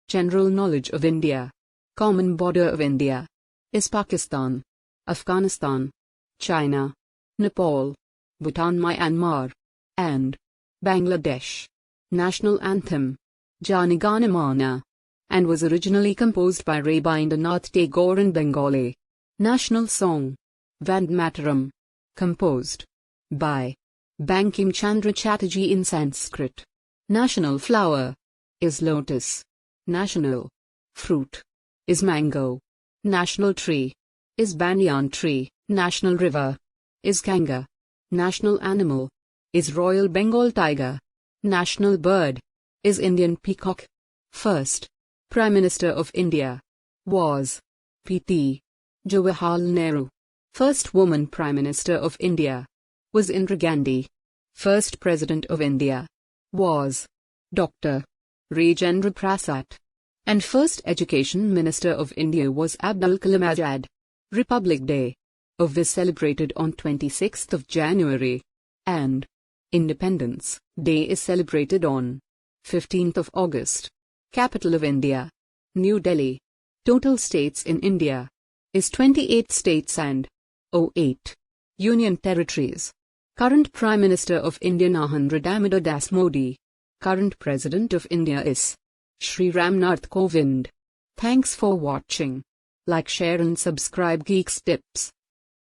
General knowledge of India. Common border of India is Pakistan, Afghanistan, China, Nepal, Bhutan, Myanmar, and Bangladesh. National anthem, Jana Gana Mana, and was originally composed by Rabindranath Tagore in Bengali. National song, Vande Mataram, composed by Bankim Chandra Chatterjee in Sanskrit. National flower is lotus. National fruit is mango. National tree is banyan tree. National river is Ganga. National animal is Royal Bengal tiger. National bird is Indian peacock. First Prime Minister of India was P.T. Jawaharlal Nehru. First woman Prime Minister of India was Indira Gandhi. First President of India was Dr. Rajendra Prasad. And first Education Minister of India was Abdul Kalam Azad. Republic Day is celebrated on 26th of January, and Independence Day is celebrated on 15th of August. Capital of India, New Delhi. Total states in India is 28 states and 08 Union Territories. Current Prime Minister of India Narendra Damodar Das Modi. Current President of India is Shri Ramnath Kovind. Thanks for watching. Like, share and subscribe Geeks Tips.